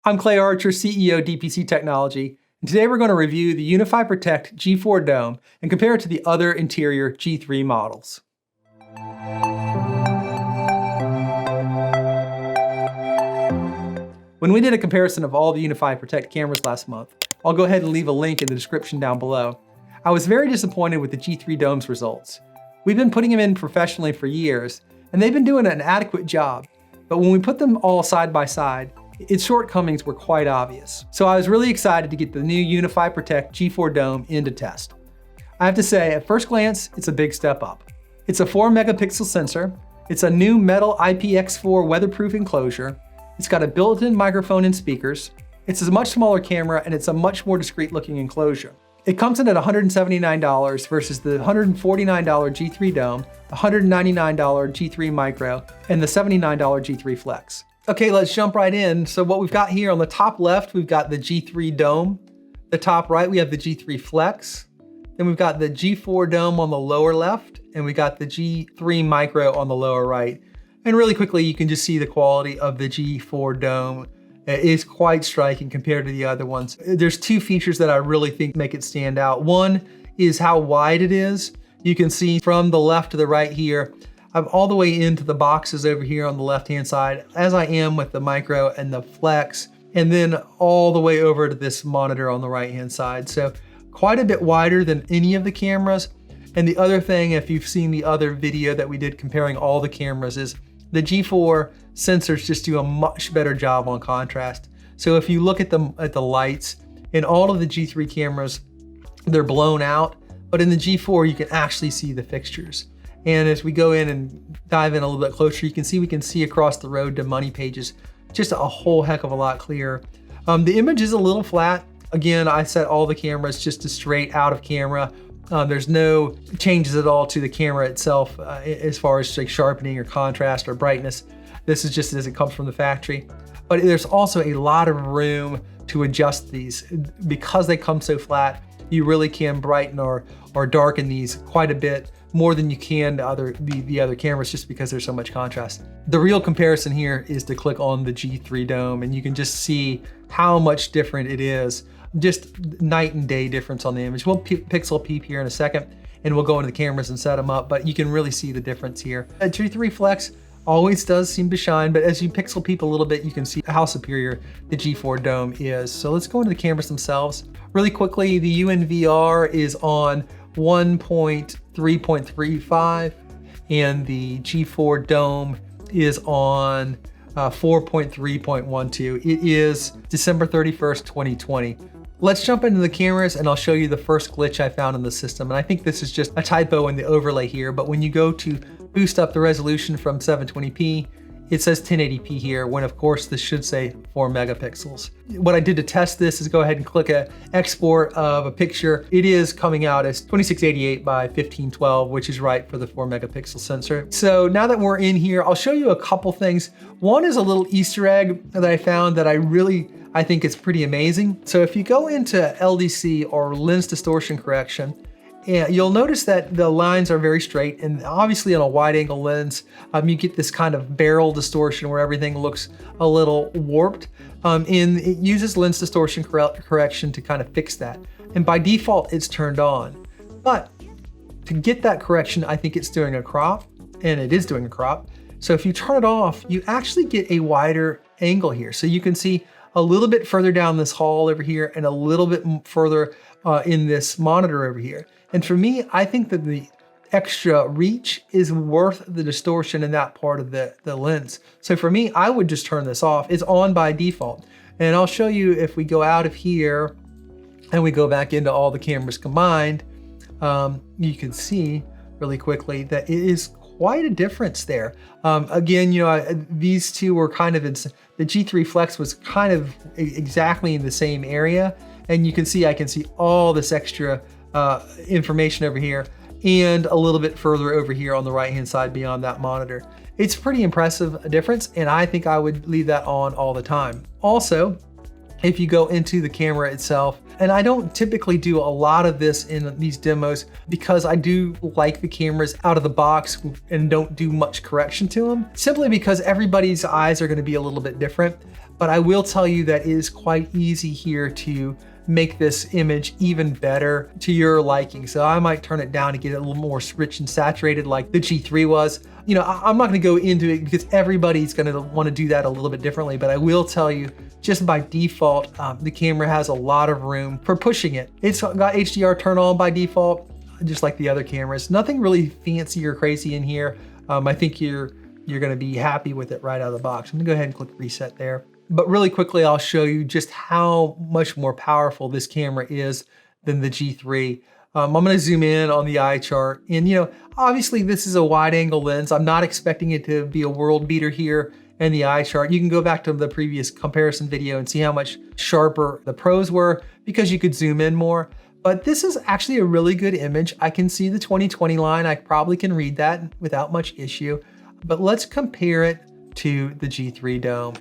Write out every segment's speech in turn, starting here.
I'm Clay Archer, CEO DPC Technology, and today we're going to review the Unifi Protect G4 Dome and compare it to the other interior G3 models. When we did a comparison of all the Unifi Protect cameras last month, I'll go ahead and leave a link in the description down below. I was very disappointed with the G3 Dome's results. We've been putting them in professionally for years, and they've been doing an adequate job. But when we put them all side by side, its shortcomings were quite obvious. So I was really excited to get the new Unifi Protect G4 Dome into test. I have to say, at first glance, it's a big step up. It's a 4 megapixel sensor. It's a new metal IPX4 weatherproof enclosure. It's got a built-in microphone and speakers. It's a much smaller camera, and it's a much more discreet looking enclosure. It comes in at $179 versus the $149 G3 Dome, the $199 G3 Micro, and the $79 G3 Flex. Okay, let's jump right in. So what we've got here on the top left, we've got the G3 Dome. The top right, we have the G3 Flex. Then we've got the G4 Dome on the lower left, and we got the G3 Micro on the lower right. And really quickly, you can just see the quality of the G4 Dome. It is quite striking compared to the other ones. There's two features that I really think make it stand out. One is how wide it is. You can see from the left to the right here, I'm all the way into the boxes over here on the left-hand side, as I am with the Micro and the Flex, and then all the way over to this monitor on the right-hand side. So quite a bit wider than any of the cameras. And the other thing, if you've seen the other video that we did comparing all the cameras, is the G4 sensors just do a much better job on contrast. So if you look at the lights, in all of the G3 cameras, they're blown out, but in the G4, you can actually see the fixtures. And as we go in and dive in a little bit closer, we can see across the road to money pages, just a whole heck of a lot clearer. The image is a little flat. Again, I set all the cameras just to straight out of camera. There's no changes at all to the camera itself as far as like sharpening or contrast or brightness. This is just as it comes from the factory. But there's also a lot of room to adjust these. Because they come so flat, you really can brighten or darken these quite a bit more than you can the other cameras, just because there's so much contrast. The real comparison here is to click on the G3 Dome, and you can just see how much different it is. Just night and day difference on the image. We'll pixel peep here in a second, and we'll go into the cameras and set them up, but you can really see the difference here. The G3 Flex always does seem to shine, but as you pixel peep a little bit, you can see how superior the G4 Dome is. So let's go into the cameras themselves. Really quickly, the UNVR is on 1.3.35, and the G4 Dome is on 4.3.12. It is December 31st, 2020. Let's jump into the cameras, and I'll show you the first glitch I found in the system. And I think this is just a typo in the overlay here, but when you go to boost up the resolution from 720p, it says 1080p here, when of course this should say 4 megapixels. What I did to test this is go ahead and click a export of a picture. It is coming out as 2688 by 1512, which is right for the 4 megapixel sensor. So now that we're in here, I'll show you a couple things. One is a little Easter egg that I found that I think it's pretty amazing. So if you go into LDC, or lens distortion correction, and you'll notice that the lines are very straight, and obviously on a wide angle lens, you get this kind of barrel distortion where everything looks a little warped. And it uses lens distortion correction to kind of fix that. And by default, it's turned on. But to get that correction, I think it's doing a crop, and it is doing a crop. So if you turn it off, you actually get a wider angle here. So you can see a little bit further down this hall over here, and a little bit further in this monitor over here. And for me, I think that the extra reach is worth the distortion in that part of the lens. So for me, I would just turn this off. It's on by default. And I'll show you, if we go out of here and we go back into all the cameras combined, you can see really quickly that it is quite a difference there. Again, these two were kind of, the G3 Flex was kind of exactly in the same area. And you can see, I can see all this extra information over here, and a little bit further over here on the right-hand side beyond that monitor. It's pretty impressive difference, and I think I would leave that on all the time. Also, if you go into the camera itself. And I don't typically do a lot of this in these demos because I do like the cameras out of the box and don't do much correction to them, simply because everybody's eyes are going to be a little bit different. But I will tell you that it is quite easy here to make this image even better to your liking. So I might turn it down to get it a little more rich and saturated like the G3 was. You know, I'm not going to go into it because everybody's going to want to do that a little bit differently, but I will tell you, just by default, the camera has a lot of room for pushing it. It's got HDR turn on by default, just like the other cameras. Nothing really fancy or crazy in here. I think you're going to be happy with it right out of the box. I'm going to go ahead and click reset there. But really quickly, I'll show you just how much more powerful this camera is than the G3. I'm going to zoom in on the eye chart, and you know, obviously this is a wide angle lens. I'm not expecting it to be a world beater here in the eye chart. You can go back to the previous comparison video and see how much sharper the pros were because you could zoom in more. But this is actually a really good image. I can see the 20/20 line. I probably can read that without much issue. But let's compare it to the G3 Dome.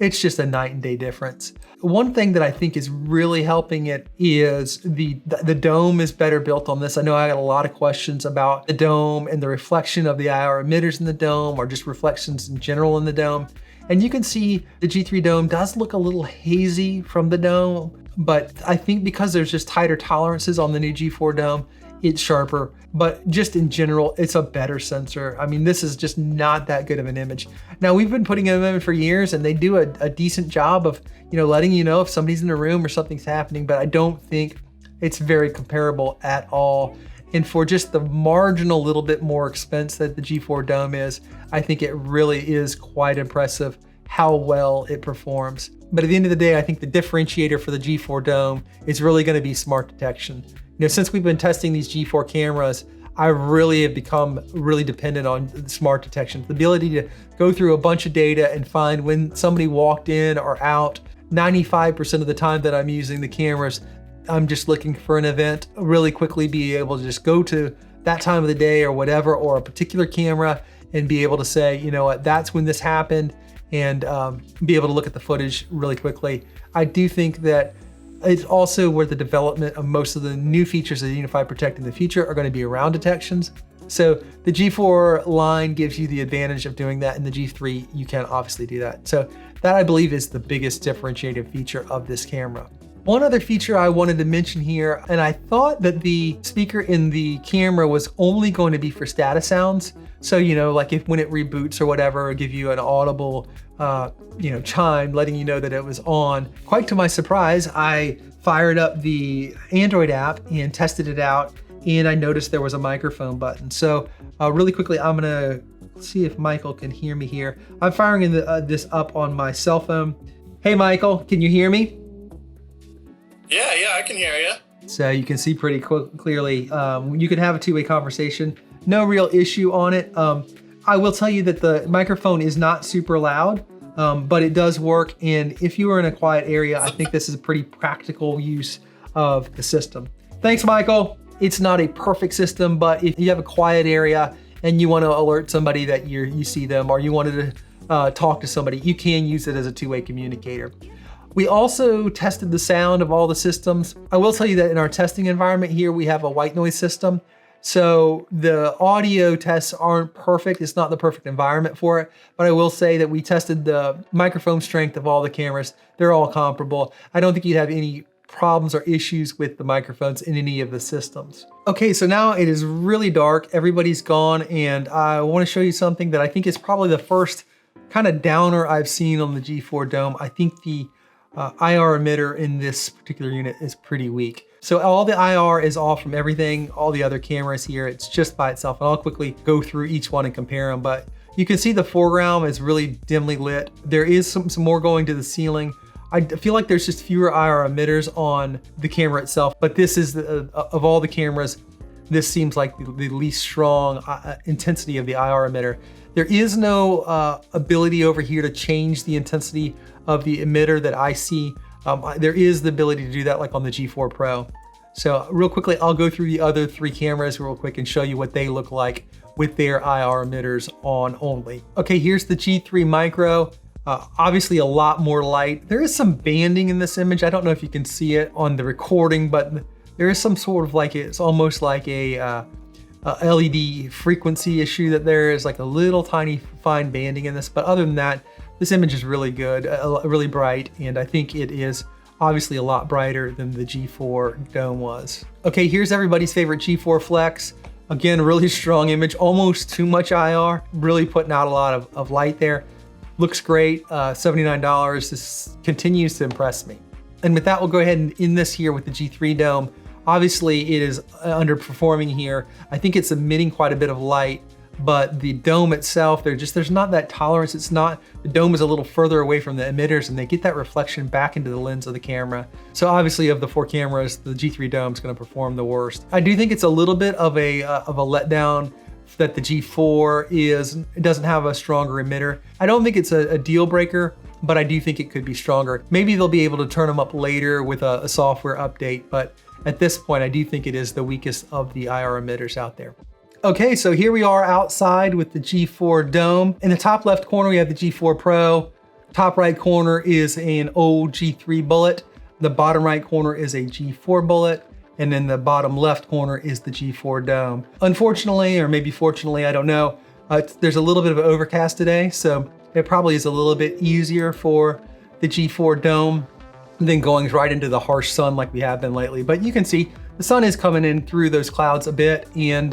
It's just a night and day difference. One thing that I think is really helping it is the dome is better built on this. I know I got a lot of questions about the dome and the reflection of the IR emitters in the dome, or just reflections in general in the dome. And you can see the G3 Dome does look a little hazy from the dome, but I think because there's just tighter tolerances on the new G4 Dome, it's sharper. But just in general, it's a better sensor. I mean, this is just not that good of an image. Now, we've been putting them in for years, and they do a decent job of, you know, letting you know if somebody's in the room or something's happening, but I don't think it's very comparable at all. And for just the marginal little bit more expense that the G4 Dome is, I think it really is quite impressive how well it performs. But at the end of the day, I think the differentiator for the G4 Dome is really going to be smart detection. You know, since we've been testing these G4 cameras, I really have become really dependent on smart detection. The ability to go through a bunch of data and find when somebody walked in or out. 95% of the time that I'm using the cameras, I'm just looking for an event, really quickly be able to just go to that time of the day or whatever, or a particular camera, and be able to say, you know what, that's when this happened, and be able to look at the footage really quickly. I do think that it's also where the development of most of the new features of the Unifi Protect in the future are going to be around detections. So the G4 line gives you the advantage of doing that, and the G3, you can obviously do that. So that, I believe, is the biggest differentiating feature of this camera. One other feature I wanted to mention here, and I thought that the speaker in the camera was only going to be for status sounds. So, you know, like if when it reboots or whatever, it'll give you an audible, you know, chime letting you know that it was on. Quite to my surprise, I fired up the Android app and tested it out, and I noticed there was a microphone button. So really quickly, I'm gonna see if Michael can hear me here. I'm firing this up on my cell phone. Hey, Michael, can you hear me? Yeah, I can hear you. So you can see pretty clearly. You can have a two-way conversation. No real issue on it. I will tell you that the microphone is not super loud, but it does work. And if you are in a quiet area, I think this is a pretty practical use of the system. Thanks, Michael. It's not a perfect system, but if you have a quiet area and you want to alert somebody that you see them, or you wanted to talk to somebody, you can use it as a two-way communicator. We also tested the sound of all the systems. I will tell you that in our testing environment here, we have a white noise system. So the audio tests aren't perfect. It's not the perfect environment for it, but I will say that we tested the microphone strength of all the cameras. They're all comparable. I don't think you'd have any problems or issues with the microphones in any of the systems. Okay, so now it is really dark. Everybody's gone, and I want to show you something that I think is probably the first kind of downer I've seen on the G4 Dome. I think the IR emitter in this particular unit is pretty weak. So all the IR is off from everything, all the other cameras here. It's just by itself. And I'll quickly go through each one and compare them. But you can see the foreground is really dimly lit. There is some more going to the ceiling. I feel like there's just fewer IR emitters on the camera itself. But this is, of all the cameras, this seems like the least strong intensity of the IR emitter. There is no ability over here to change the intensity of the emitter that I see. There is the ability to do that like on the G4 Pro. So real quickly, I'll go through the other three cameras real quick and show you what they look like with their IR emitters on only. Okay, here's the G3 Micro. Obviously a lot more light. There is some banding in this image. I don't know if you can see it on the recording, but there is some sort of like, it's almost like a LED frequency issue that there is like a little tiny fine banding in this. But other than that, this image is really good, really bright. And I think it is obviously a lot brighter than the G4 Dome was. Okay, here's everybody's favorite G4 Flex. Again, really strong image, almost too much IR, really putting out a lot of light there. Looks great, $79. This continues to impress me. And with that, we'll go ahead and end this here with the G3 Dome. Obviously, it is underperforming here. I think it's emitting quite a bit of light, but the dome itself, there's not that tolerance. The dome is a little further away from the emitters and they get that reflection back into the lens of the camera. So obviously of the 4 cameras, the G3 Dome is gonna perform the worst. I do think it's a little bit of a letdown that the G4 doesn't have a stronger emitter. I don't think it's a deal breaker, but I do think it could be stronger. Maybe they'll be able to turn them up later with a software update, but at this point, I do think it is the weakest of the IR emitters out there. Okay, so here we are outside with the G4 Dome. In the top left corner, we have the G4 Pro. Top right corner is an old G3 bullet. The bottom right corner is a G4 bullet. And then the bottom left corner is the G4 Dome. Unfortunately, or maybe fortunately, I don't know, there's a little bit of an overcast today, so it probably is a little bit easier for the G4 Dome than going right into the harsh sun like we have been lately. But you can see the sun is coming in through those clouds a bit, and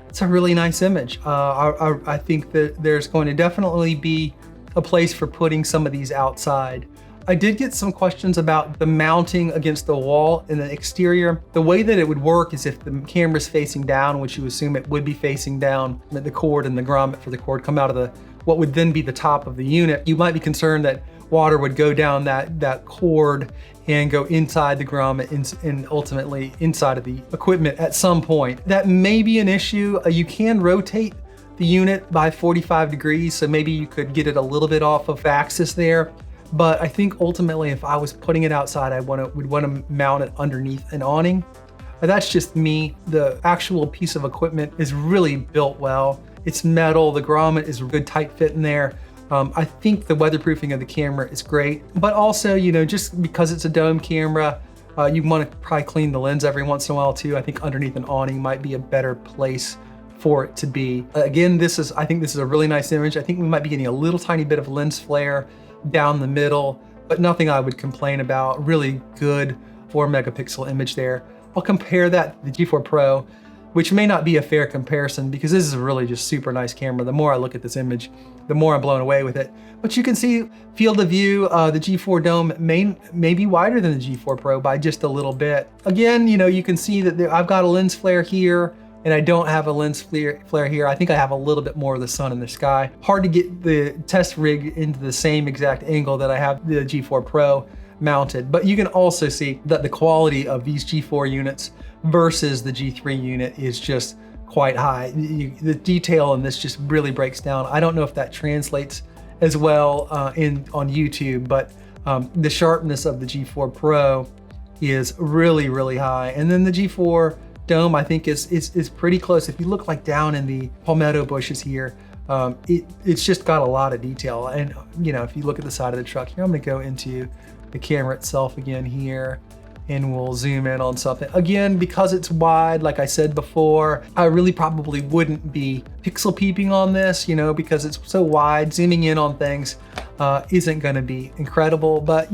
it's a really nice image. I think that there's going to definitely be a place for putting some of these outside. I did get some questions about the mounting against the wall in the exterior. The way that it would work is if the camera's facing down, which you assume it would be facing down, the cord and the grommet for the cord come out of what would then be the top of the unit. You might be concerned that water would go down that cord and go inside the grommet and ultimately inside of the equipment at some point. That may be an issue. You can rotate the unit by 45 degrees, so maybe you could get it a little bit off of axis there. But I think ultimately, if I was putting it outside, I would want to mount it underneath an awning. But that's just me. The actual piece of equipment is really built well. It's metal, the grommet is a good tight fit in there. I think the weatherproofing of the camera is great, but also, just because it's a dome camera, you want to probably clean the lens every once in a while too. I think underneath an awning might be a better place for it to be. Again, I think this is a really nice image. I think we might be getting a little tiny bit of lens flare down the middle, but nothing I would complain about. Really good 4 megapixel image there. I'll compare that to the G4 Pro, which may not be a fair comparison because this is a really just super nice camera. The more I look at this image, the more I'm blown away with it. But you can see field of view, the G4 Dome may be wider than the G4 Pro by just a little bit. Again, you can see that I've got a lens flare here and I don't have a lens flare here. I think I have a little bit more of the sun in the sky. Hard to get the test rig into the same exact angle that I have the G4 Pro mounted. But you can also see that the quality of these G4 units versus the G3 unit is just quite high. The detail in this just really breaks down. I don't know if that translates as well on YouTube, but the sharpness of the G4 Pro is really, really high. And then the G4 Dome, I think is pretty close. If you look like down in the palmetto bushes here, it's just got a lot of detail. And if you look at the side of the truck here, I'm gonna go into the camera itself again here, and we'll zoom in on something. Again, because it's wide, like I said before, I really probably wouldn't be pixel peeping on this, because it's so wide. Zooming in on things isn't gonna be incredible, but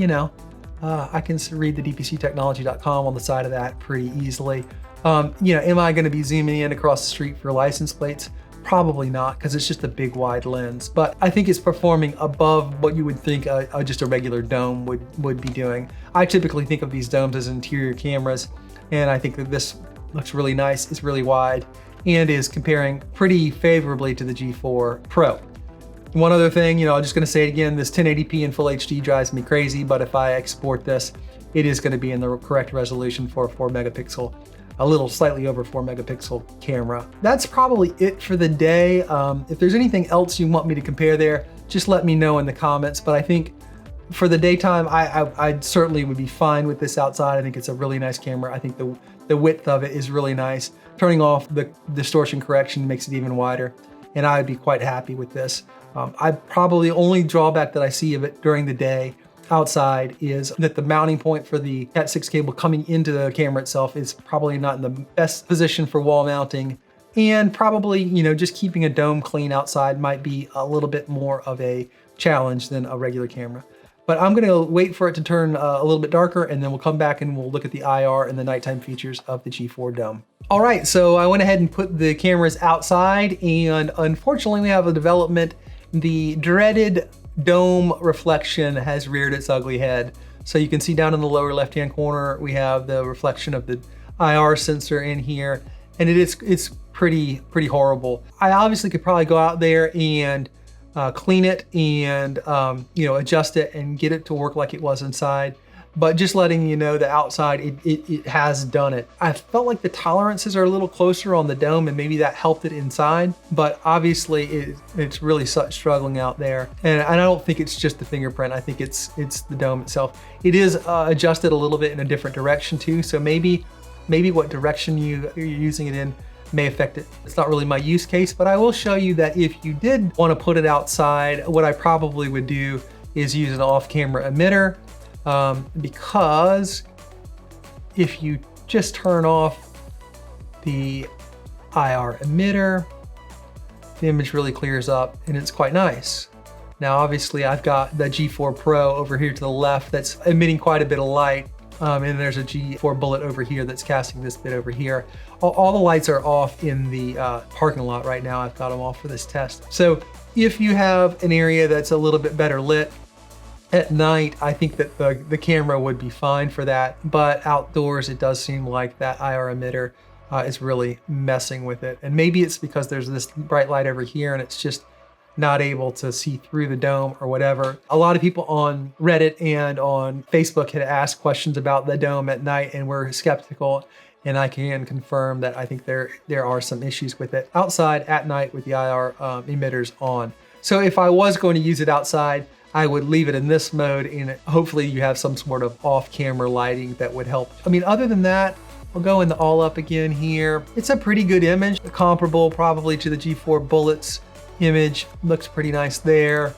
I can read the dpctechnology.com on the side of that pretty easily. Am I gonna be zooming in across the street for license plates? Probably not, because it's just a big wide lens. But I think it's performing above what you would think just a regular dome would be doing. I typically think of these domes as interior cameras, and I think that this looks really nice. It's really wide and is comparing pretty favorably to the G4 Pro. One other thing, I'm just gonna say it again, this 1080p in full HD drives me crazy, but if I export this, it is gonna be in the correct resolution for a 4 megapixel, a little slightly over 4 megapixel camera. That's probably it for the day. If there's anything else you want me to compare there, just let me know in the comments. But I think for the daytime, I certainly would be fine with this outside. I think it's a really nice camera. I think the width of it is really nice. Turning off the distortion correction makes it even wider, and I would be quite happy with this. I probably only drawback that I see of it during the day outside is that the mounting point for the Cat 6 cable coming into the camera itself is probably not in the best position for wall mounting. And probably, just keeping a dome clean outside might be a little bit more of a challenge than a regular camera. But I'm gonna wait for it to turn a little bit darker, and then we'll come back and we'll look at the IR and the nighttime features of the G4 dome. All right, so I went ahead and put the cameras outside, and unfortunately we have a development. The dreaded dome reflection has reared its ugly head. So you can see down in the lower left-hand corner, we have the reflection of the IR sensor in here, and it's pretty horrible. I obviously could probably go out there and clean it and adjust it and get it to work like it was inside. But just letting you know that outside, it has done it. I felt like the tolerances are a little closer on the dome, and maybe that helped it inside, but obviously it's really struggling out there. And I don't think it's just the fingerprint. I think it's the dome itself. It is adjusted a little bit in a different direction too, so maybe what direction you're using it in may affect it. It's not really my use case, but I will show you that if you did want to put it outside, what I probably would do is use an off-camera emitter, because if you just turn off the IR emitter, the image really clears up and it's quite nice. Now obviously I've got the G4 Pro over here to the left that's emitting quite a bit of light. And there's a G4 Bullet over here that's casting this bit over here. All the lights are off in the parking lot right now. I've got them off for this test. So if you have an area that's a little bit better lit at night, I think that the camera would be fine for that. But outdoors, it does seem like that IR emitter is really messing with it. And maybe it's because there's this bright light over here and it's just not able to see through the dome or whatever. A lot of people on Reddit and on Facebook had asked questions about the dome at night and were skeptical. And I can confirm that I think there are some issues with it outside at night with the IR emitters on. So if I was going to use it outside, I would leave it in this mode, and hopefully you have some sort of off-camera lighting that would help. I mean, other than that, we'll go in the all up again here. It's a pretty good image, comparable probably to the G4 Bullets image. Looks pretty nice there.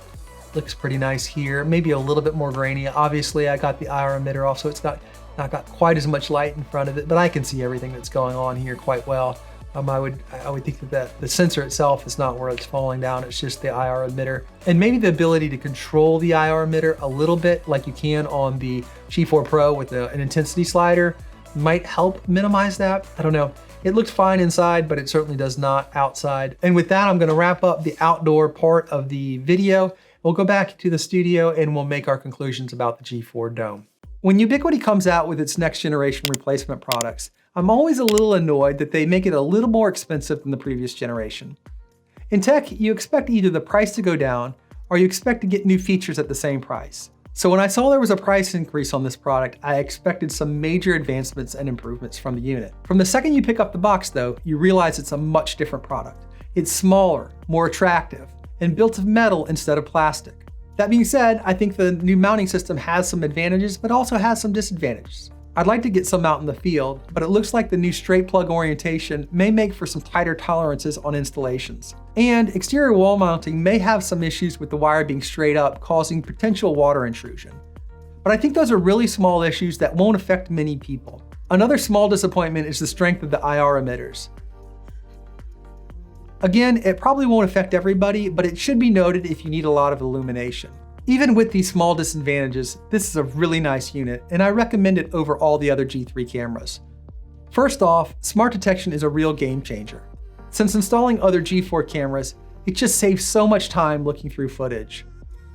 Looks pretty nice here. Maybe a little bit more grainy. Obviously, I got the IR emitter off, so it's not got quite as much light in front of it, but I can see everything that's going on here quite well. I would think that the sensor itself is not where it's falling down. It's just the IR emitter, and maybe the ability to control the IR emitter a little bit, like you can on the G4 Pro with an intensity slider, might help minimize that. I don't know. It looks fine inside, but it certainly does not outside. And with that, I'm gonna wrap up the outdoor part of the video. We'll go back to the studio and we'll make our conclusions about the G4 dome. When Ubiquiti comes out with its next generation replacement products, I'm always a little annoyed that they make it a little more expensive than the previous generation. In tech, you expect either the price to go down or you expect to get new features at the same price. So when I saw there was a price increase on this product, I expected some major advancements and improvements from the unit. From the second you pick up the box though, you realize it's a much different product. It's smaller, more attractive, and built of metal instead of plastic. That being said, I think the new mounting system has some advantages, but also has some disadvantages. I'd like to get some out in the field, but it looks like the new straight plug orientation may make for some tighter tolerances on installations. And exterior wall mounting may have some issues with the wire being straight up, causing potential water intrusion. But I think those are really small issues that won't affect many people. Another small disappointment is the strength of the IR emitters. Again, it probably won't affect everybody, but it should be noted if you need a lot of illumination. Even with these small disadvantages, this is a really nice unit, and I recommend it over all the other G3 cameras. First off, smart detection is a real game changer. Since installing other G4 cameras, it just saves so much time looking through footage.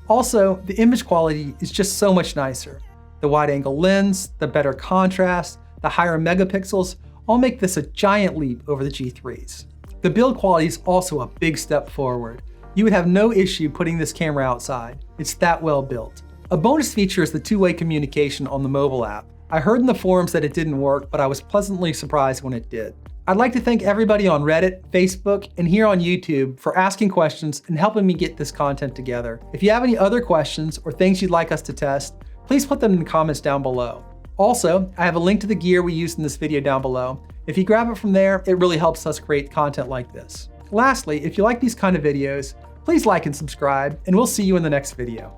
Also, the image quality is just so much nicer. The wide-angle lens, the better contrast, the higher megapixels all make this a giant leap over the G3s. The build quality is also a big step forward. You would have no issue putting this camera outside. It's that well built. A bonus feature is the two-way communication on the mobile app. I heard in the forums that it didn't work, but I was pleasantly surprised when it did. I'd like to thank everybody on Reddit, Facebook, and here on YouTube for asking questions and helping me get this content together. If you have any other questions or things you'd like us to test, please put them in the comments down below. Also, I have a link to the gear we used in this video down below. If you grab it from there, it really helps us create content like this. Lastly, if you like these kind of videos, Please like and subscribe, and we'll see you in the next video.